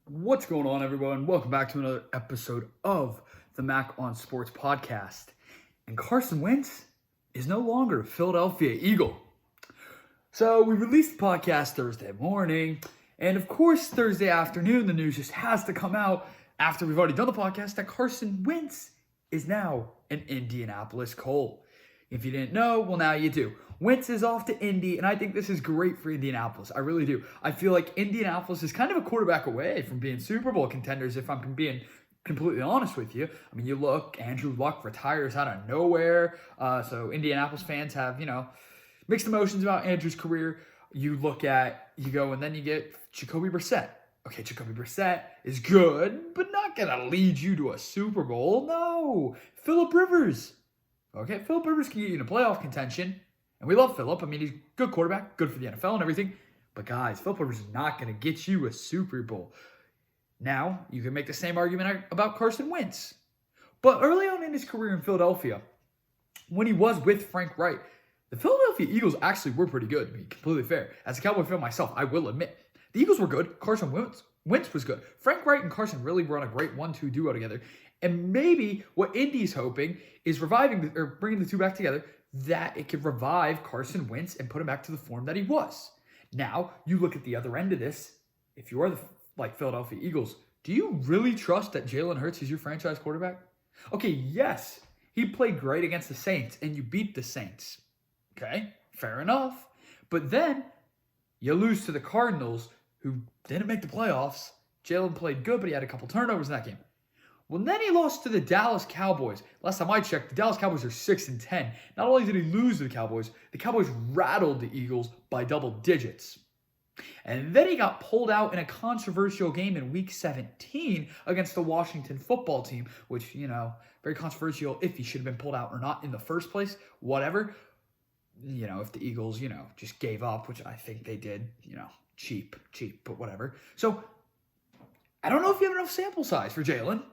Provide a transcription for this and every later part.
What's going on, everyone? Welcome back to another episode of the Mack on Sports podcast. And Carson Wentz is no longer a Philadelphia Eagle. So we released the podcast Thursday morning, and of course Thursday afternoon the news just has to come out after we've already done the podcast that Carson Wentz is now an Indianapolis Colt. If you didn't know, well, now you do. Wentz is off to Indy, and I think this is great for Indianapolis. I really do. I feel like Indianapolis is kind of a quarterback away from being Super Bowl contenders, if I'm being completely honest with you. I mean, you look, Andrew Luck retires out of nowhere. So Indianapolis fans have, mixed emotions about Andrew's career. You go, and then you get Jacoby Brissett. Okay, Jacoby Brissett is good, but not going to lead you to a Super Bowl. No. Phillip Rivers. Okay, Phillip Rivers can get you into playoff contention. And we love Phillip. I mean, he's a good quarterback, good for the NFL and everything. But guys, Phillip Rivers is not going to get you a Super Bowl. Now, you can make the same argument about Carson Wentz. But early on in his career in Philadelphia, when he was with Frank Reich, the Philadelphia Eagles actually were pretty good, to be completely fair. As a Cowboy fan myself, I will admit. The Eagles were good. Carson Wentz was good. Frank Reich and Carson really run a great 1-2 duo together. And maybe what Indy's hoping is bringing the two back together, that it could revive Carson Wentz and put him back to the form that he was. Now, you look at the other end of this. If you are the Philadelphia Eagles, do you really trust that Jalen Hurts is your franchise quarterback? Okay, yes, he played great against the Saints, and you beat the Saints. Okay, fair enough. But then you lose to the Cardinals, who didn't make the playoffs. Jalen played good, but he had a couple turnovers in that game. Well, then he lost to the Dallas Cowboys. Last time I checked, the Dallas Cowboys are 6-10. Not only did he lose to the Cowboys rattled the Eagles by double digits. And then he got pulled out in a controversial game in Week 17 against the Washington football team, which, very controversial if he should have been pulled out or not in the first place, whatever. If the Eagles, just gave up, which I think they did, cheap, but whatever. So, I don't know if you have enough sample size for Jalen.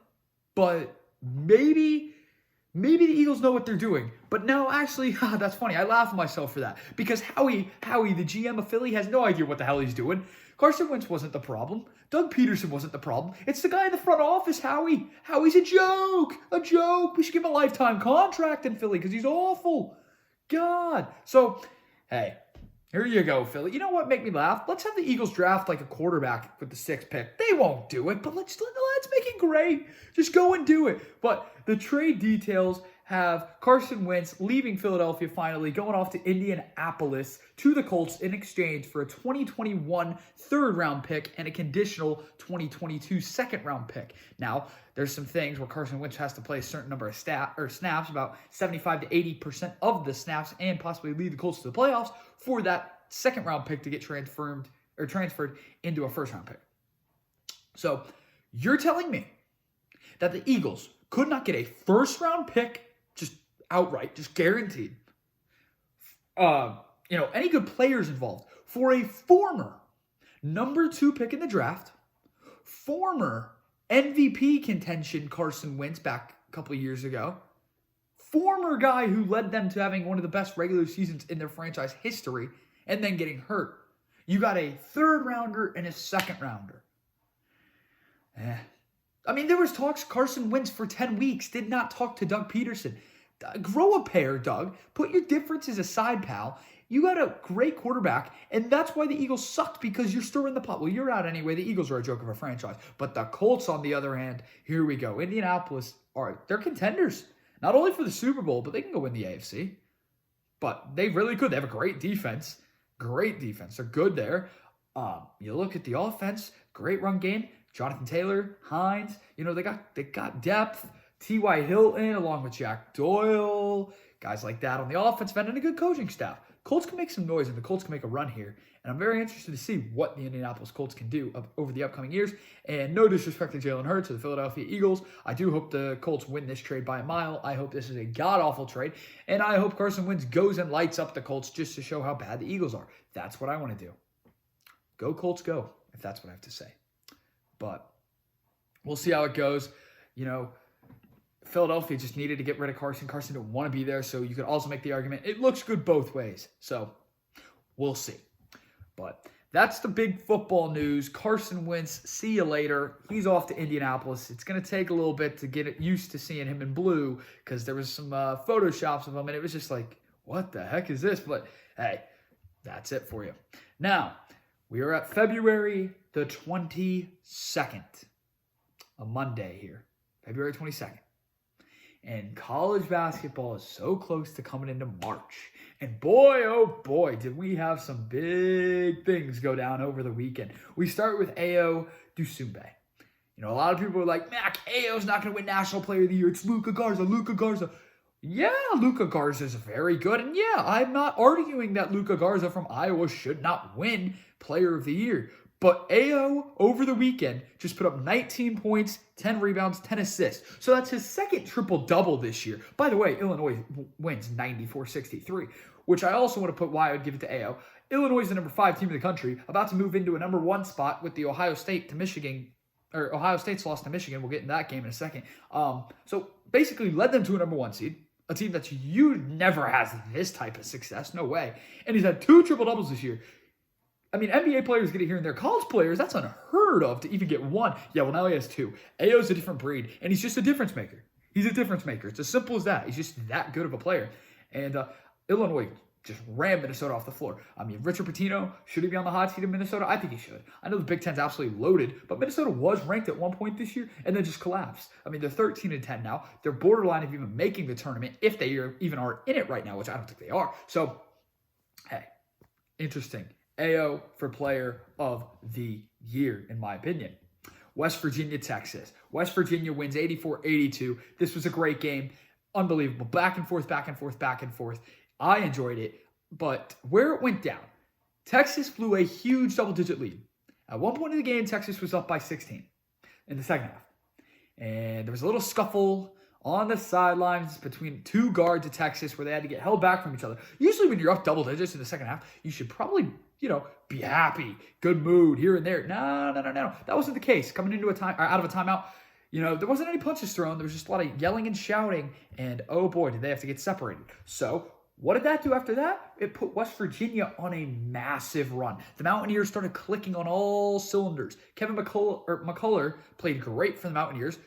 But maybe the Eagles know what they're doing. But no, actually, that's funny. I laugh at myself for that. Because Howie, the GM of Philly, has no idea what the hell he's doing. Carson Wentz wasn't the problem. Doug Peterson wasn't the problem. It's the guy in the front office, Howie. Howie's a joke. A joke. We should give him a lifetime contract in Philly because he's awful. God. So, hey, here you go, Philly. You know what make me laugh? Let's have the Eagles draft like a quarterback with the 6th pick. They won't do it, but let's make it great. Just go and do it. But the trade details have Carson Wentz leaving Philadelphia finally, going off to Indianapolis to the Colts in exchange for a 2021 3rd-round pick and a conditional 2022 2nd-round pick. Now, there's some things where Carson Wentz has to play a certain number of snaps, about 75 to 80% of the snaps, and possibly lead the Colts to the playoffs for that 2nd-round pick to get transferred into a 1st-round pick. So, you're telling me that the Eagles could not get a 1st-round pick just outright, just guaranteed. Any good players involved for a former number 2 pick in the draft, former MVP contention Carson Wentz back a couple of years ago, former guy who led them to having one of the best regular seasons in their franchise history, and then getting hurt. You got a 3rd-rounder and a 2nd-rounder. There was talks Carson Wentz for 10 weeks did not talk to Doug Peterson. Grow a pair, Doug. Put your differences aside, pal. You got a great quarterback, and that's why the Eagles sucked, because you're stirring the pot. Well, you're out anyway. The Eagles are a joke of a franchise. But the Colts, on the other hand, here we go. Indianapolis, they're contenders. Not only for the Super Bowl, but they can go win the AFC. But they really could. They have a great defense. Great defense. They're good there. You look at the offense, great run game. Jonathan Taylor, Hines, they got depth. T.Y. Hilton along with Jack Doyle, guys like that on the offensive end, and a good coaching staff. Colts can make some noise, and the Colts can make a run here. And I'm very interested to see what the Indianapolis Colts can do over the upcoming years. And no disrespect to Jalen Hurts or the Philadelphia Eagles. I do hope the Colts win this trade by a mile. I hope this is a god-awful trade. And I hope Carson Wentz goes and lights up the Colts just to show how bad the Eagles are. That's what I want to do. Go Colts, go, if that's what I have to say. But we'll see how it goes. Philadelphia just needed to get rid of Carson. Carson didn't want to be there, so you could also make the argument it looks good both ways. So we'll see. But that's the big football news. Carson Wentz, see you later. He's off to Indianapolis. It's going to take a little bit to get used to seeing him in blue because there was some photoshops of him, and it was just like, what the heck is this? But hey, that's it for you. Now, we are at February the 22nd, a Monday here, February 22nd. And college basketball is so close to coming into March. And boy, oh boy, did we have some big things go down over the weekend. We start with Ayo Dusumbe. You know, a lot of people are like, Mack, Ayo's not going to win National Player of the Year. It's Luka Garza. Yeah, Luka Garza is very good. And yeah, I'm not arguing that Luka Garza from Iowa should not win Player of the Year. But Ayo, over the weekend, just put up 19 points, 10 rebounds, 10 assists. So that's his second triple-double this year. By the way, Illinois wins 94-63, which I also want to put why I would give it to Ayo. Illinois is the number 5 team in the country, about to move into a number 1 spot with the Ohio State's loss to Michigan. We'll get in that game in a second. So basically led them to a number 1 seed, a team that's never has this type of success. No way. And he's had 2 triple-doubles this year. I mean, NBA players get it here and there. College players, that's unheard of to even get 1. Yeah, well, now he has 2. Ayo's a different breed, and he's just a difference maker. He's a difference maker. It's as simple as that. He's just that good of a player. And Illinois just ran Minnesota off the floor. I mean, Richard Pitino, should he be on the hot seat in Minnesota? I think he should. I know the Big Ten's absolutely loaded, but Minnesota was ranked at one point this year and then just collapsed. I mean, they're 13-10 now. They're borderline of even making the tournament if they even are in it right now, which I don't think they are. So, hey, interesting. Ayo for Player of the Year, in my opinion. West Virginia, Texas. West Virginia wins 84-82. This was a great game. Unbelievable. Back and forth. I enjoyed it. But where it went down, Texas blew a huge double-digit lead. At one point in the game, Texas was up by 16 in the second half. And there was a little scuffle on the sidelines between 2 guards of Texas where they had to get held back from each other. Usually when you're up double digits in the second half, you should probably, be happy, good mood here and there. No. That wasn't the case. Coming into out of a timeout, there wasn't any punches thrown. There was just a lot of yelling and shouting. And oh boy, did they have to get separated. So what did that do after that? It put West Virginia on a massive run. The Mountaineers started clicking on all cylinders. Kevin McCullough played great for the Mountaineers.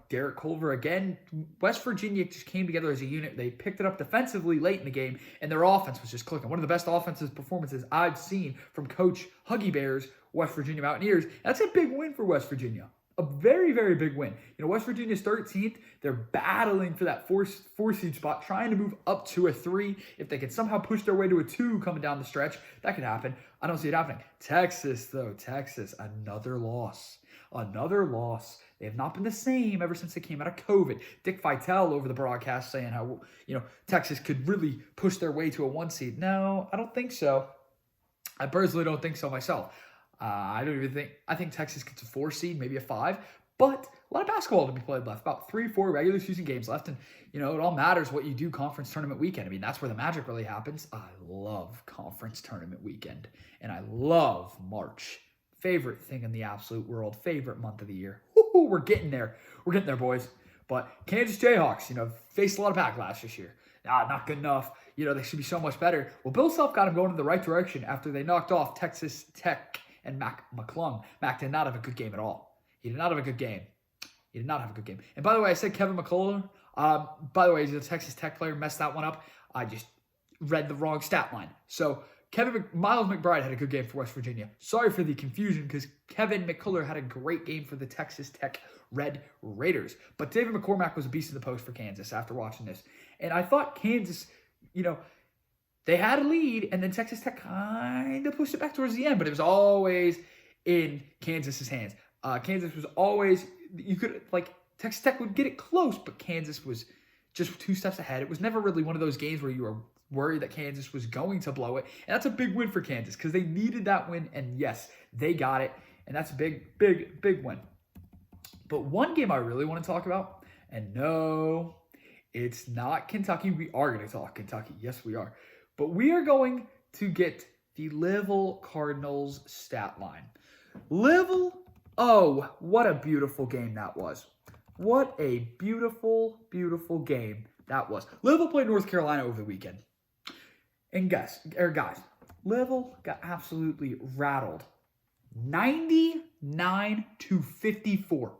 Derek Culver again. West Virginia just came together as a unit. They picked it up defensively late in the game, and their offense was just clicking. One of the best offensive performances I've seen from Coach Huggy Bear's West Virginia Mountaineers. That's a big win for West Virginia. A very, very big win. West Virginia's 13th. They're battling for that 4 seed spot, trying to move up to a 3. If they could somehow push their way to a 2 coming down the stretch, that could happen. I don't see it happening. Texas, another loss. They have not been the same ever since they came out of COVID. Dick Vitale over the broadcast saying how, Texas could really push their way to a 1 seed. No, I don't think so. I personally don't think so myself. I think Texas gets a 4 seed, maybe a 5, but a lot of basketball to be played left. About 3-4 regular season games left, and, it all matters what you do conference tournament weekend. I mean, that's where the magic really happens. I love conference tournament weekend, and I love March. Favorite thing in the absolute world. Favorite month of the year. Woo-hoo, we're getting there. We're getting there, boys. But Kansas Jayhawks, faced a lot of backlash this year. Not good enough. They should be so much better. Well, Bill Self got them going in the right direction after they knocked off Texas Tech and Mack McClung. Mack did not have a good game at all. He did not have a good game. And by the way, I said Kevin McCullough. By the way, he's a Texas Tech player. Messed that one up. I just read the wrong stat line. So Miles McBride had a good game for West Virginia. Sorry for the confusion because Kevin McCullough had a great game for the Texas Tech Red Raiders. But David McCormack was a beast in the post for Kansas after watching this. And I thought Kansas, they had a lead and then Texas Tech kind of pushed it back towards the end, but it was always in Kansas's hands. Kansas was always, Texas Tech would get it close, but Kansas was just 2 steps ahead. It was never really one of those games where you were worried that Kansas was going to blow it. And that's a big win for Kansas because they needed that win. And yes, they got it. And that's a big, big, big win. But one game I really want to talk about, and no, it's not Kentucky. We are going to talk Kentucky. Yes, we are. But we are going to get the Louisville Cardinals stat line. Louisville, oh, what a beautiful game that was. What a beautiful, beautiful game that was. Louisville played North Carolina over the weekend. And guys, Louisville got absolutely rattled. 99-54.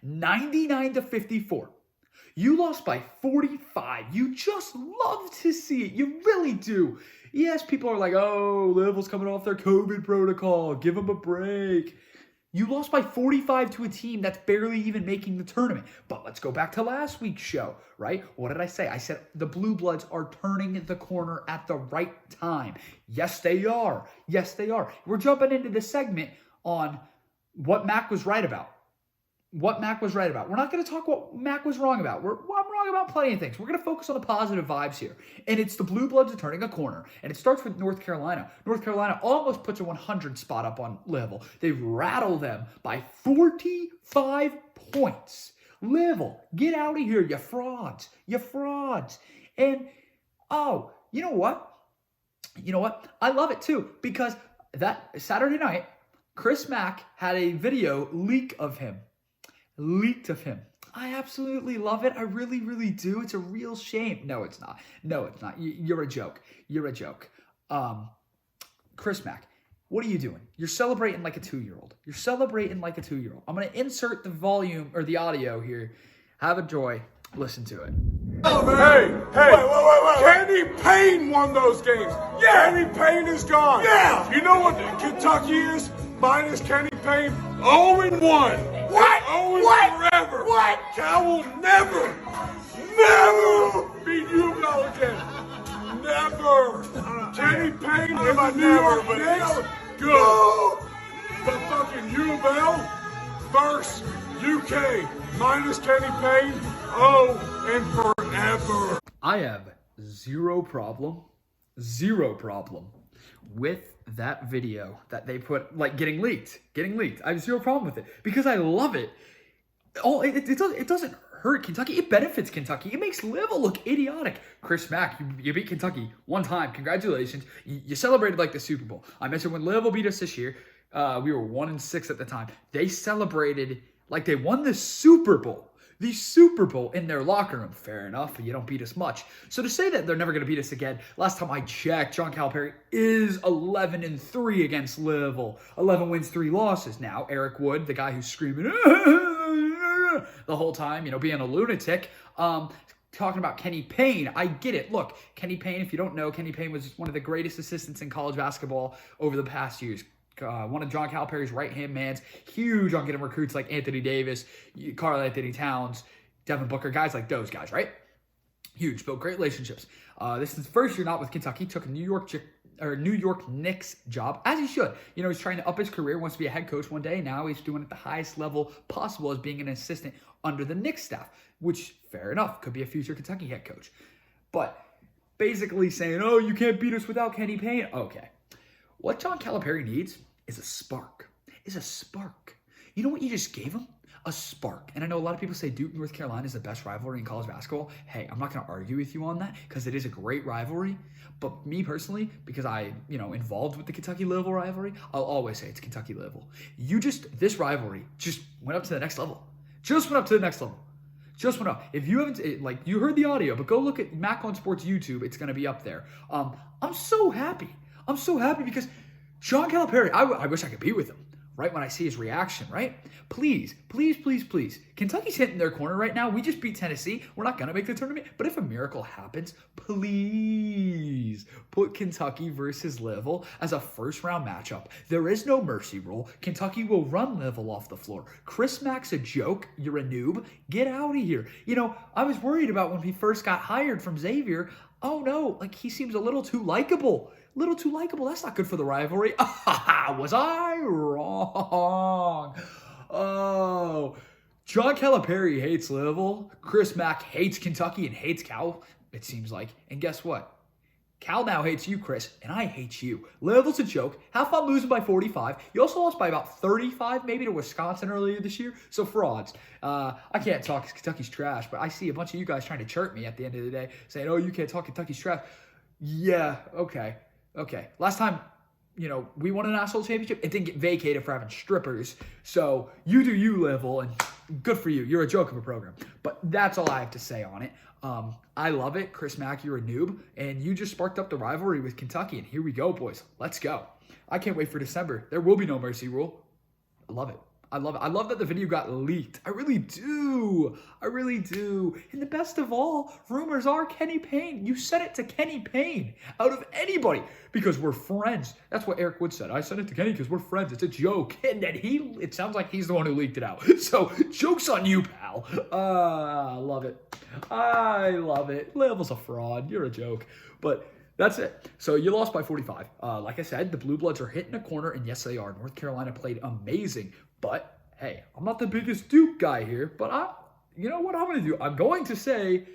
99-54. You lost by 45. You just love to see it. You really do. Yes, people are like, oh, Louisville's coming off their COVID protocol. Give them a break. You lost by 45 to a team that's barely even making the tournament. But let's go back to last week's show, right? What did I say? I said the Blue Bloods are turning the corner at the right time. Yes, they are. Yes, they are. We're jumping into the segment on what Mack was right about. What Mack was right about. We're not going to talk what Mack was wrong about. I'm wrong about plenty of things. We're going to focus on the positive vibes here. And it's the Blue Bloods are turning a corner. And it starts with North Carolina. North Carolina almost puts a 100 spot up on Louisville. They rattle them by 45 points. Louisville, get out of here, you frauds. You frauds. And, oh, you know what? You know what? I love it too. Because that Saturday night, Chris Mack had a video leaked of him. I absolutely love it. I really, really do. It's a real shame. No, it's not. No, it's not. You're a joke. You're a joke. Chris Mack, what are you doing? You're celebrating like a 2-year-old. You're celebrating like a 2-year-old. I'm going to insert the volume or the audio here. Have a joy. Listen to it. Oh, hey, wait. Kenny Payne won those games. Yeah. Kenny Payne is gone. Yeah. You know what Kentucky is? Minus Kenny Payne, 0-1. What? 0 What? forever. What? Cal will never beat UL again. Never. Kenny Payne and the New York Knicks, good. But fucking UL versus UK, minus Kenny Payne, and forever. I have zero problem with that video that they put, like, getting leaked. I have zero problem with it because I love it. It doesn't hurt Kentucky. It benefits Kentucky. It makes Louisville look idiotic. Chris Mack, you beat Kentucky one time. Congratulations. You celebrated like the Super Bowl. I mentioned when Louisville beat us this year, we were 1-6 at the time. They celebrated like they won the Super Bowl. The Super Bowl in their locker room. Fair enough, you don't beat us much. So to say that they're never going to beat us again, last time I checked, John Calipari is 11-3 against Louisville. 11 wins, 3 losses. Now, Eric Wood, the guy who's screaming the whole time, being a lunatic, talking about Kenny Payne. I get it. Look, Kenny Payne, if you don't know, Kenny Payne was one of the greatest assistants in college basketball over the past years. One of John Calipari's right-hand mans, huge on getting recruits like Anthony Davis, Karl Anthony Towns, Devin Booker, guys like those guys, right? Huge, built great relationships. This is his first year not with Kentucky, took a New York Knicks job, as he should. He's trying to up his career, wants to be a head coach one day. Now he's doing it at the highest level possible as being an assistant under the Knicks staff, which, fair enough, could be a future Kentucky head coach. But basically saying, oh, you can't beat us without Kenny Payne. Okay. What John Calipari needs is a spark. You know what you just gave him? A spark. And I know a lot of people say Duke, North Carolina is the best rivalry in college basketball. Hey, I'm not going to argue with you on that because it is a great rivalry. But me personally, because I, involved with the Kentucky-Louisville rivalry, I'll always say it's Kentucky-Louisville. This rivalry just went up to the next level. Just went up. If you haven't, you heard the audio, but go look at Mack on Sports YouTube. It's going to be up there. I'm so happy because John Calipari, I wish I could be with him, right, when I see his reaction, right? Please. Kentucky's hitting their corner right now. We just beat Tennessee. We're not going to make the tournament. But if a miracle happens, please put Kentucky versus Louisville as a first-round matchup. There is no mercy rule. Kentucky will run Louisville off the floor. Chris Mack's a joke. You're a noob. Get out of here. I was worried about when he first got hired from Xavier. Oh, no, he seems a little too likable. That's not good for the rivalry. Was I wrong? Oh, John Calipari hates Louisville. Chris Mack hates Kentucky and hates Cal, it seems like. And guess what? Cal now hates you, Chris, and I hate you. Louisville's a joke. Have fun losing by 45. You also lost by about 35, maybe, to Wisconsin earlier this year. So frauds. I can't talk Kentucky's trash, but I see a bunch of you guys trying to chirp me at the end of the day, saying, oh, you can't talk Kentucky's trash. Yeah, okay. Last time, we won a national championship. It didn't get vacated for having strippers. So you do you, Louisville, and good for you. You're a joke of a program. But that's all I have to say on it. I love it. Chris Mack, you're a noob. And you just sparked up the rivalry with Kentucky. And here we go, boys. Let's go. I can't wait for December. There will be no mercy rule. I love it. I love it. I love that the video got leaked. I really do. I really do. And the best of all, rumors are Kenny Payne. You said it to Kenny Payne out of anybody because we're friends. That's what Eric Wood said. I said it to Kenny because we're friends. It's a joke. And then it sounds like he's the one who leaked it out. So joke's on you, pal. I love it. I love it. Level's a fraud. You're a joke. But that's it. So you lost by 45. Like I said, the Blue Bloods are hitting a corner, and yes, they are. North Carolina played amazing. But, hey, I'm not the biggest Duke guy here, but you know what I'm going to do? I'm going to say,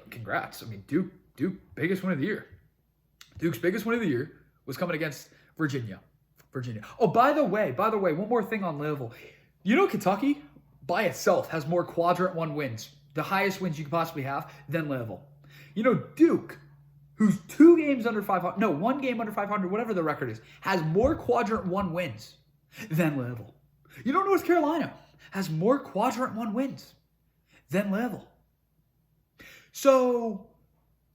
congrats. I mean, Duke, biggest win of the year. Duke's biggest win of the year was coming against Virginia. Oh, by the way, one more thing on Louisville. You know Kentucky, by itself, has more quadrant 1 wins, the highest wins you could possibly have, than Louisville. You know, Duke, who's 2 games under 500, no, 1 game under 500, whatever the record is, has more quadrant 1 wins than Louisville. You know North Carolina has more quadrant 1 wins than Louisville. So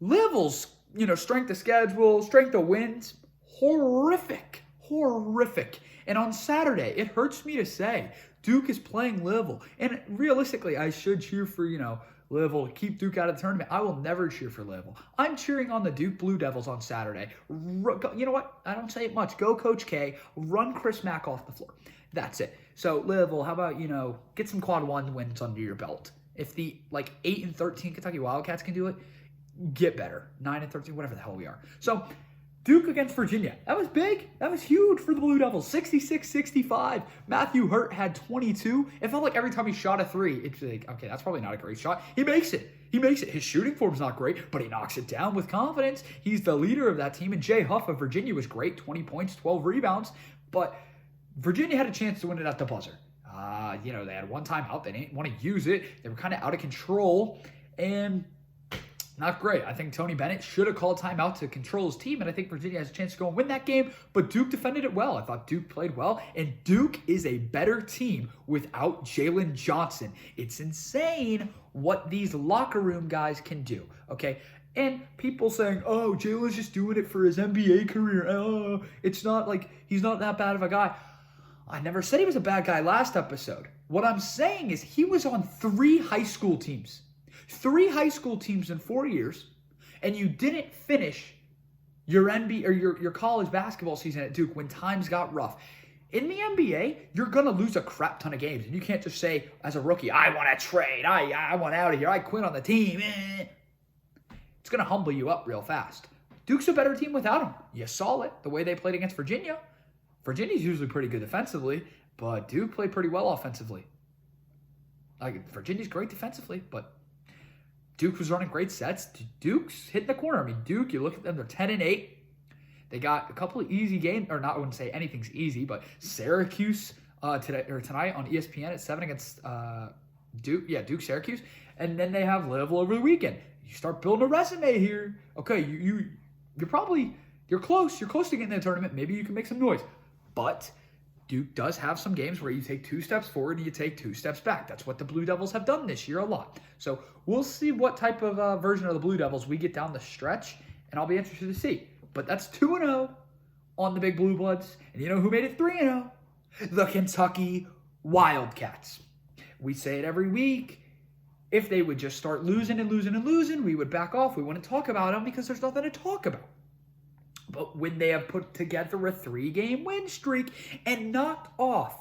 Louisville's, strength of schedule, strength of wins, horrific. And on Saturday, it hurts me to say, Duke is playing Louisville. And realistically, I should cheer for, Louisville, keep Duke out of the tournament. I will never cheer for Louisville. I'm cheering on the Duke Blue Devils on Saturday. You know what? I don't say it much. Go Coach K. Run Chris Mack off the floor. That's it. So Louisville, how about, get some quad 1 wins under your belt. If the 8-13 Kentucky Wildcats can do it, get better. 9-13, whatever the hell we are. So Duke against Virginia. That was big. That was huge for the Blue Devils. 66-65. Matthew Hurt had 22. It felt like every time he shot a 3, it's like, okay, that's probably not a great shot. He makes it. His shooting form's not great, but he knocks it down with confidence. He's the leader of that team. And Jay Huff of Virginia was great. 20 points, 12 rebounds. But Virginia had a chance to win it at the buzzer. They had one timeout. They didn't want to use it. They were kind of out of control. And not great. I think Tony Bennett should have called timeout to control his team, and I think Virginia has a chance to go and win that game, but Duke defended it well. I thought Duke played well, and Duke is a better team without Jalen Johnson. It's insane what these locker room guys can do, okay? And people saying, oh, Jalen's just doing it for his NBA career. Oh, it's not like he's not that bad of a guy. I never said he was a bad guy last episode. What I'm saying is he was on 3 high school teams. 3 high school teams in 4 years, and you didn't finish your NBA or your college basketball season at Duke when times got rough. In the NBA, you're going to lose a crap ton of games, and you can't just say, as a rookie, I want to trade, I want out of here, I quit on the team. It's going to humble you up real fast. Duke's a better team without him. You saw it, the way they played against Virginia. Virginia's usually pretty good defensively, but Duke played pretty well offensively. Virginia's great defensively, but Duke was running great sets. Duke's hitting the corner. I mean, Duke, you look at them, they're 10-8. They got a couple of easy games, or not, I wouldn't say anything's easy, but Syracuse tonight on ESPN at 7 against Duke. Yeah, Duke, Syracuse. And then they have Louisville over the weekend. You start building a resume here. Okay, you're close. You're close to getting in the tournament. Maybe you can make some noise. But Duke does have some games where you take 2 steps forward and you take 2 steps back. That's what the Blue Devils have done this year a lot. So we'll see what type of version of the Blue Devils we get down the stretch, and I'll be interested to see. But that's 2-0 on the Big Blue Bloods. And you know who made it 3-0? The Kentucky Wildcats. We say it every week. If they would just start losing, we would back off. We wouldn't talk about them because there's nothing to talk about. But when they have put together a 3-game win streak and knocked off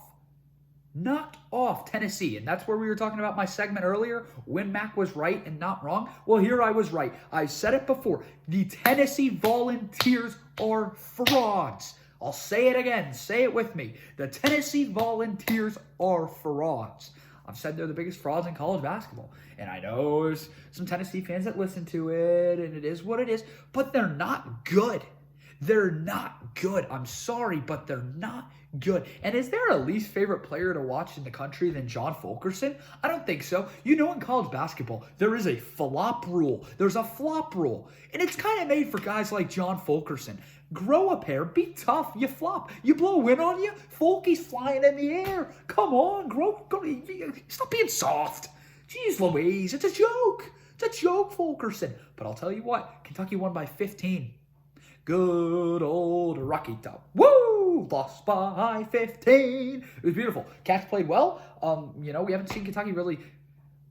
Tennessee, and that's where we were talking about my segment earlier, when Mack was right and not wrong. Well, here I was right. I said it before. The Tennessee Volunteers are frauds. I'll say it again. Say it with me. The Tennessee Volunteers are frauds. I've said they're the biggest frauds in college basketball. And I know there's some Tennessee fans that listen to it, and it is what it is, but they're not good. They're not good. I'm sorry, but they're not good. And is there a least favorite player to watch in the country than John Fulkerson? I don't think so. You know, in college basketball, there is a flop rule. There's a flop rule. And it's kind of made for guys like John Fulkerson. Grow a pair, be tough, you flop. You blow a wind on you, Fulky's flying in the air. Come on, stop being soft. Jeez Louise, it's a joke. It's a joke, Fulkerson. But I'll tell you what, Kentucky won by 15. Good old Rocky Top. Woo! Lost by 15. It was beautiful. Cats played well. We haven't seen Kentucky really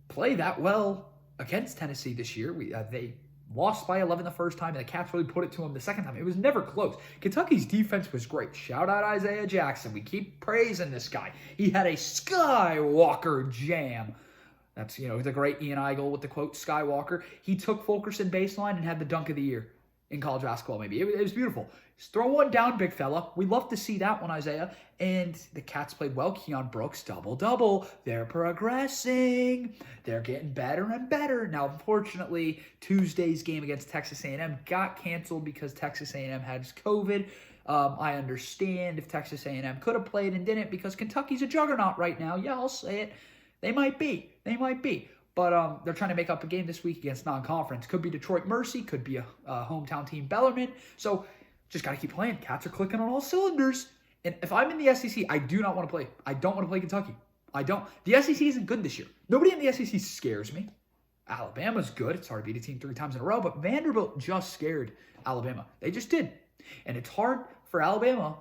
play that well against Tennessee this year. They lost by 11 the first time, and the Cats really put it to them the second time. It was never close. Kentucky's defense was great. Shout out Isaiah Jackson. We keep praising this guy. He had a Skywalker jam. That's, the great Ian Eigel with the quote, Skywalker. He took Fulkerson baseline and had the dunk of the year in college basketball, maybe. It was beautiful. Just throw one down, big fella. We love to see that one, Isaiah. And the Cats played well. Keon Brooks, double-double. They're progressing. They're getting better and better. Now, unfortunately, Tuesday's game against Texas A&M got canceled because Texas A&M had COVID. I understand if Texas A&M could have played and didn't because Kentucky's a juggernaut right now. Yeah, I'll say it. They might be. But they're trying to make up a game this week against non-conference. Could be Detroit Mercy. Could be a hometown team, Bellarmine. So just got to keep playing. Cats are clicking on all cylinders. And if I'm in the SEC, I do not want to play. I don't want to play Kentucky. I don't. The SEC isn't good this year. Nobody in the SEC scares me. Alabama's good. It's hard to beat a team 3 times in a row. But Vanderbilt just scared Alabama. They just did. And it's hard for Alabama.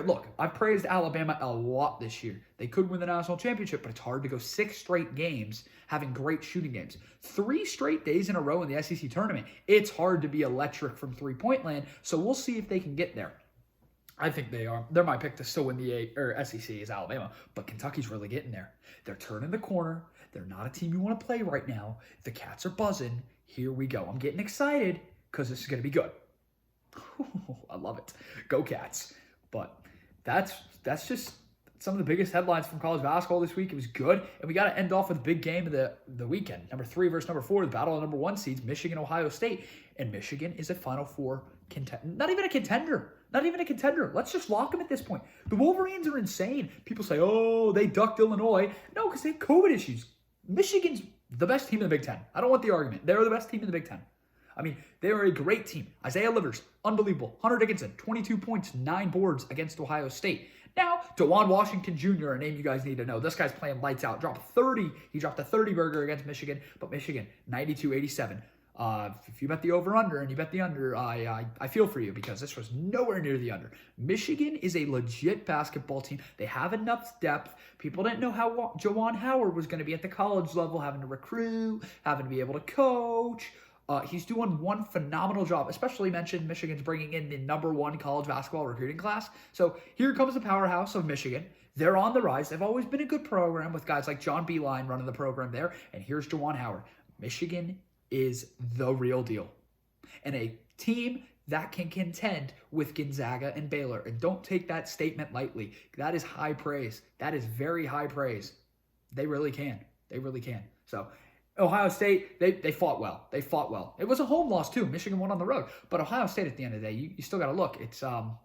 Look, I've praised Alabama a lot this year. They could win the national championship, but it's hard to go 6 straight games having great shooting games. 3 straight days in a row in the SEC tournament. It's hard to be electric from three-point land, so we'll see if they can get there. I think they are. They're my pick to still win the SEC is Alabama, but Kentucky's really getting there. They're turning the corner. They're not a team you want to play right now. The Cats are buzzing. Here we go. I'm getting excited because this is going to be good. I love it. Go Cats. But that's just some of the biggest headlines from college basketball this week. It was good. And we got to end off with a big game of the weekend. Number 3 versus number 4, the battle of number 1 seeds, Michigan, Ohio State. And Michigan is a Final Four contender. Not even a contender. Let's just lock them at this point. The Wolverines are insane. People say, oh, they ducked Illinois. No, because they have COVID issues. Michigan's the best team in the Big Ten. I don't want the argument. They're the best team in the Big Ten. I mean, they are a great team. Isaiah Livers, unbelievable. Hunter Dickinson, 22 points, 9 boards against Ohio State. Now, DeJuan Washington Jr., a name you guys need to know. This guy's playing lights out. He dropped a 30-burger against Michigan, but Michigan, 92-87. If you bet the over-under and you bet the under, I feel for you because this was nowhere near the under. Michigan is a legit basketball team. They have enough depth. People didn't know how Juwan Howard was going to be at the college level, having to recruit, having to be able to coach. He's doing one phenomenal job, especially mentioned Michigan's bringing in the number 1 college basketball recruiting class. So here comes the powerhouse of Michigan. They're on the rise. They've always been a good program with guys like John Beilein running the program there. And here's Juwan Howard. Michigan is the real deal. And a team that can contend with Gonzaga and Baylor. And don't take that statement lightly. That is high praise. That is very high praise. They really can. So Ohio State, they fought well. It was a home loss too. Michigan won on the road. But Ohio State at the end of the day, you still got to look. It's they'll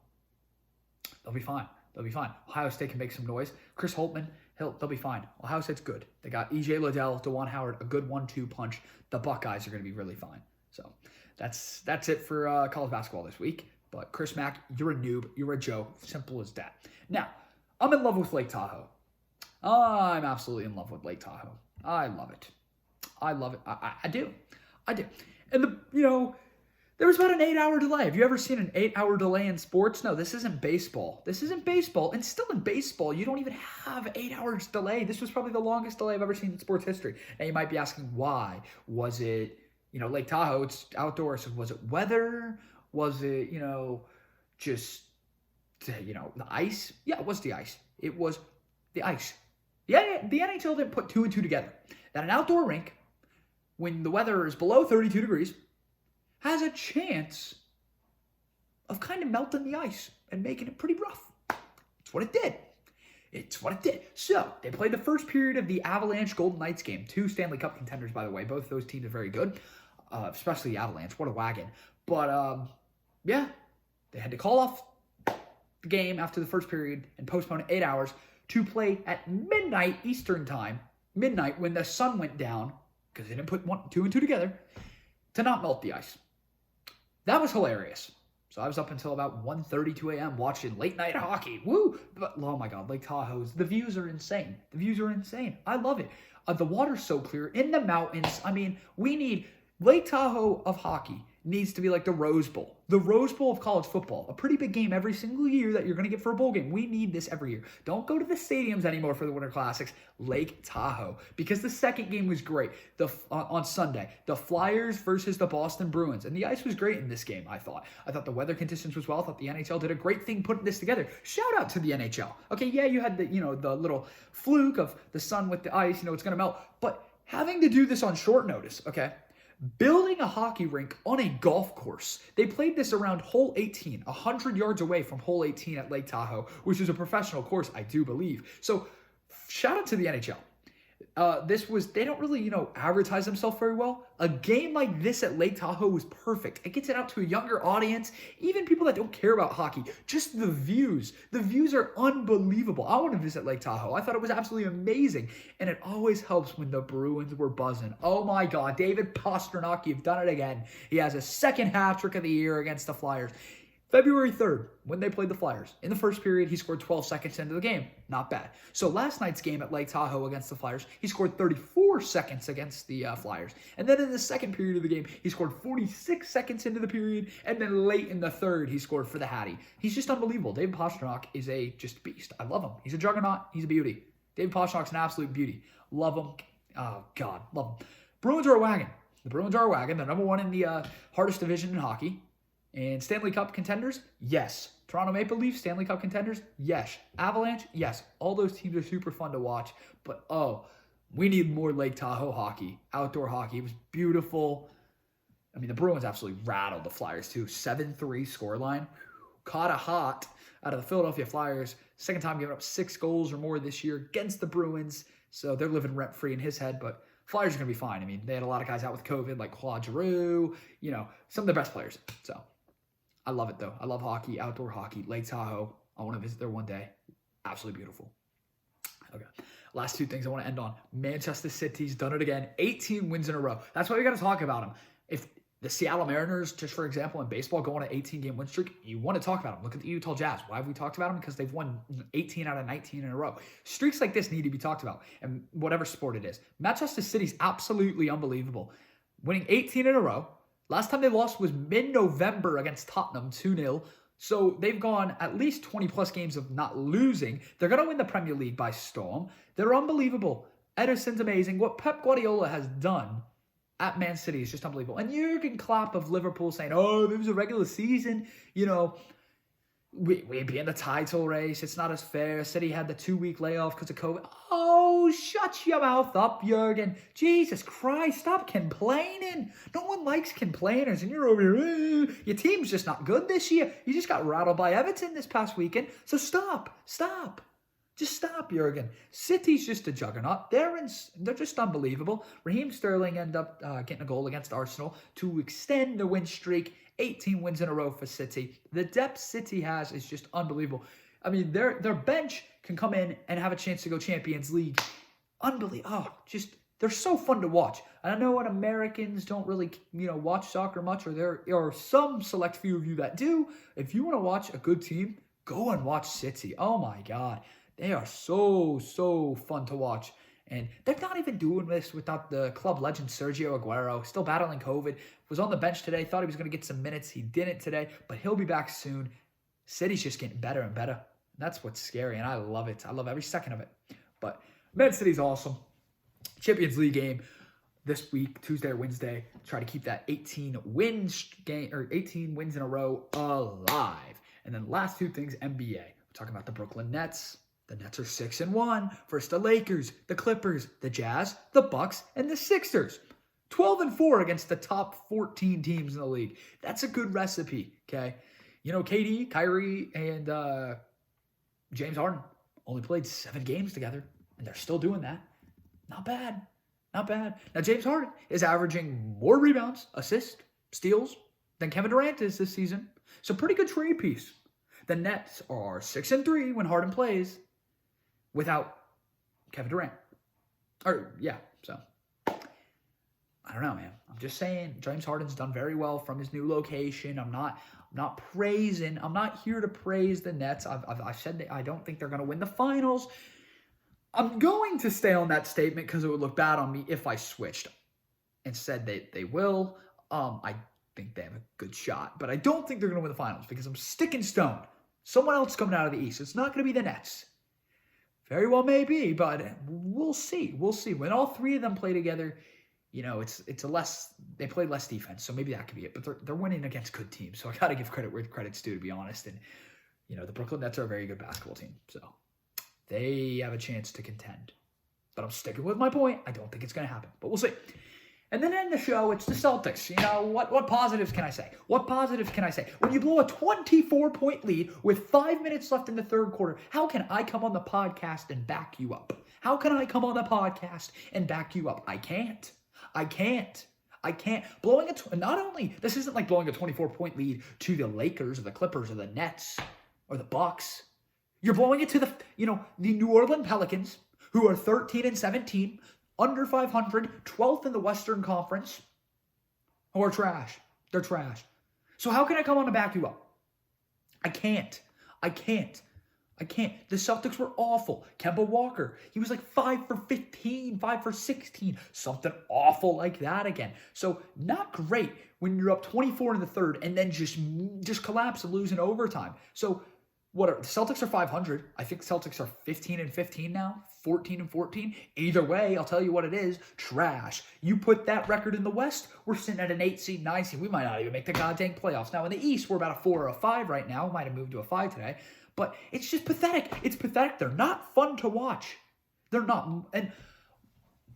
be fine. Ohio State can make some noise. Chris Holtmann, they'll be fine. Ohio State's good. They got E.J. Liddell, DeJuan Howard, a good 1-2 punch. The Buckeyes are going to be really fine. So that's it for college basketball this week. But Chris Mack, you're a noob. You're a Joe. Simple as that. Now, I'm in love with Lake Tahoe. I'm absolutely in love with Lake Tahoe. I love it. I do. And there was about an 8-hour delay. Have you ever seen an 8-hour delay in sports? No, this isn't baseball. And still in baseball, you don't even have 8 hours delay. This was probably the longest delay I've ever seen in sports history. Now you might be asking why. Was it, Lake Tahoe, it's outdoors. So was it weather? Was it, just, the ice? Yeah, it was the ice. Yeah, the NHL didn't put 2 and 2 together. That an outdoor rink, when the weather is below 32 degrees, has a chance of kind of melting the ice and making it pretty rough. It's what it did. So, they played the first period of the Avalanche Golden Knights game. 2 Stanley Cup contenders, by the way. Both of those teams are very good, especially the Avalanche. What a wagon. But, yeah, They had to call off the game after the first period and postpone it 8 hours to play at midnight Eastern time, midnight when the sun went down, because they didn't put 2 and 2 together, to not melt the ice. That was hilarious. So I was up until about 1:32 a.m. watching late night hockey. Woo! But, oh my God, Lake Tahoe's, the views are insane. The views are insane. I love it. The water's so clear in the mountains. I mean, we need Lake Tahoe of hockey needs to be like the Rose Bowl. The Rose Bowl of college football. A pretty big game every single year that you're going to get for a bowl game. We need this every year. Don't go to the stadiums anymore for the Winter Classics. Lake Tahoe. Because the second game was great on Sunday. The Flyers versus the Boston Bruins. And the ice was great in this game, I thought. I thought the weather conditions was well. I thought the NHL did a great thing putting this together. Shout out to the NHL. Okay, yeah, you had the little fluke of the sun with the ice. It's going to melt. But having to do this on short notice, okay? Building a hockey rink on a golf course. They played this around hole 18, 100 yards away from hole 18 at Lake Tahoe, which is a professional course, I do believe. So shout out to the NHL. They don't really, advertise themselves very well. A game like this at Lake Tahoe was perfect. It gets it out to a younger audience, even people that don't care about hockey. Just the views. The views are unbelievable. I want to visit Lake Tahoe. I thought it was absolutely amazing. And it always helps when the Bruins were buzzing. Oh my God, David Pastrnak, you've done it again. He has a second hat trick of the year against the Flyers. February 3rd, when they played the Flyers. In the first period, he scored 12 seconds into the game. Not bad. So last night's game at Lake Tahoe against the Flyers, he scored 34 seconds against the Flyers. And then in the second period of the game, he scored 46 seconds into the period. And then late in the third, he scored for the Hattie. He's just unbelievable. David Pastrnak is a just beast. I love him. He's a juggernaut. He's a beauty. David Pastrnak's an absolute beauty. Love him. Oh, God. Love him. Bruins are a wagon. The Bruins are a wagon. They're number one in the hardest division in hockey. And Stanley Cup contenders? Yes. Toronto Maple Leafs, Stanley Cup contenders? Yes. Avalanche? Yes. All those teams are super fun to watch. But, we need more Lake Tahoe hockey, outdoor hockey. It was beautiful. I mean, the Bruins absolutely rattled the Flyers, too. 7-3 scoreline. Caught a hot out of the Philadelphia Flyers. Second time giving up 6 goals or more this year against the Bruins. So they're living rent-free in his head, but Flyers are going to be fine. I mean, they had a lot of guys out with COVID, like Claude Giroux, some of the best players. So I love it, though. I love hockey, outdoor hockey, Lake Tahoe. I want to visit there one day. Absolutely beautiful. Okay. Last 2 things I want to end on. Manchester City's done it again. 18 wins in a row. That's why we got to talk about them. If the Seattle Mariners, just for example, in baseball, go on an 18-game win streak, you want to talk about them. Look at the Utah Jazz. Why have we talked about them? Because they've won 18 out of 19 in a row. Streaks like this need to be talked about, and whatever sport it is. Manchester City's absolutely unbelievable. Winning 18 in a row. Last time they lost was mid-November against Tottenham, 2-0. So they've gone at least 20-plus games of not losing. They're going to win the Premier League by storm. They're unbelievable. Ederson's amazing. What Pep Guardiola has done at Man City is just unbelievable. And Jurgen Klopp of Liverpool saying, it was a regular season. We'd be in the title race. It's not as fair. City had the 2-week layoff because of COVID. Oh, shut your mouth up, Jurgen. Jesus Christ, stop complaining. No one likes complainers, and you're over here. Your team's just not good this year. You just got rattled by Everton this past weekend. So stop. Just stop, Jurgen. City's just a juggernaut. They're just unbelievable. Raheem Sterling ended up getting a goal against Arsenal to extend the win streak. 18 wins in a row for City. The depth City has is just unbelievable. I mean, their bench can come in and have a chance to go Champions League. Unbelievable. They're so fun to watch. And I know when Americans don't really, watch soccer much, or there are some select few of you that do. If you want to watch a good team, go and watch City. Oh my God. They are so fun to watch. And they're not even doing this without the club legend Sergio Aguero, still battling COVID. Was on the bench today, thought he was going to get some minutes. He didn't today, but he'll be back soon. City's just getting better and better. That's what's scary, and I love it. I love every second of it. But Man City's awesome. Champions League game this week, Tuesday or Wednesday. Try to keep that 18 wins in a row alive. And then last 2 things, NBA. We're talking about the Brooklyn Nets. The Nets are 6-1 versus the Lakers, the Clippers, the Jazz, the Bucks, and the Sixers. 12-4 against the top 14 teams in the league. That's a good recipe, okay? KD, Kyrie, and James Harden only played 7 games together, and they're still doing that. Not bad. Now, James Harden is averaging more rebounds, assists, steals than Kevin Durant is this season. So pretty good trade piece. The Nets are 6-3 when Harden plays without Kevin Durant. So I don't know, man. I'm just saying James Harden's done very well from his new location. I'm not here to praise the Nets. I've said that I don't think they're going to win the finals. I'm going to stay on that statement because it would look bad on me if I switched and said they will. I think they have a good shot, but I don't think they're going to win the finals because I'm sticking stoned. Someone else coming out of the East. It's not going to be the Nets. Very well may be, but we'll see. We'll see. When all three of them play together, they play less defense, so maybe that could be it. But they're winning against good teams, so I got to give credit where credit's due, to be honest. And, the Brooklyn Nets are a very good basketball team, so they have a chance to contend. But I'm sticking with my point. I don't think it's going to happen, but we'll see. And then in the show, it's the Celtics. What positives can I say? What positives can I say? When you blow a 24-point lead with 5 minutes left in the third quarter, how can I come on the podcast and back you up? How can I come on the podcast and back you up? I can't. This isn't like blowing a 24-point lead to the Lakers or the Clippers or the Nets or the Bucks. You're blowing it to the New Orleans Pelicans, who are 13-17, under 500, 12th in the Western Conference, who are trash. They're trash. So how can I come on and back you up? I can't. The Celtics were awful. Kemba Walker, he was like 5 for 15, 5 for 16, something awful like that again. So not great when you're up 24 in the third and then just collapse and lose in overtime. So the Celtics are 500. I think Celtics are 15-15 now, 14-14. Either way, I'll tell you what it is, trash. You put that record in the West, we're sitting at an 8 seed, 9 seed. We might not even make the goddamn playoffs. Now in the East, we're about a 4 or a 5 right now. We might have moved to a 5 today. But it's just pathetic. It's pathetic. They're not fun to watch. They're not. And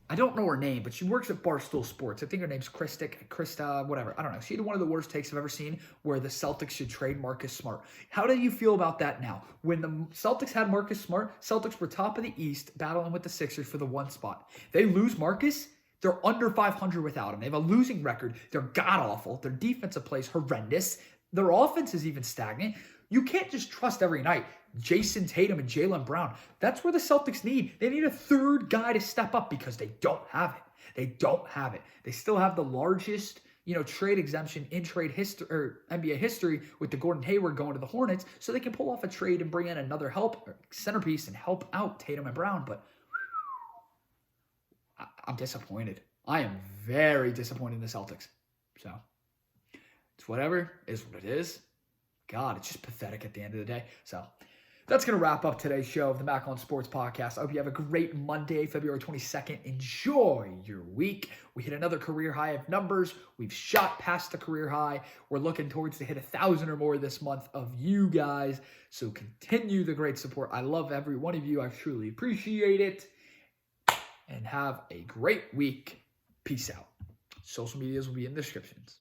I don't know her name, but she works at Barstool Sports. I think her name's Krista, whatever. I don't know. She had one of the worst takes I've ever seen where the Celtics should trade Marcus Smart. How do you feel about that now? When the Celtics had Marcus Smart, Celtics were top of the East, battling with the Sixers for the 1 spot. They lose Marcus, they're under 500 without him. They have a losing record. They're god-awful. Their defensive play is horrendous. Their offense is even stagnant. You can't just trust every night Jason Tatum and Jaylen Brown. That's where the Celtics need. They need a third guy to step up because they don't have it. They still have the largest, trade exemption in trade history or NBA history with the Gordon Hayward going to the Hornets, so they can pull off a trade and bring in another centerpiece and help out Tatum and Brown. But I'm disappointed. I am very disappointed in the Celtics. So it's whatever. Is what it is. God, it's just pathetic at the end of the day. So that's going to wrap up today's show of the Mack on Sports podcast. I hope you have a great Monday, February 22nd. Enjoy your week. We hit another career high of numbers. We've shot past the career high. We're looking towards to hit 1,000 or more this month of you guys. So continue the great support. I love every one of you. I truly appreciate it. And have a great week. Peace out. Social medias will be in the descriptions.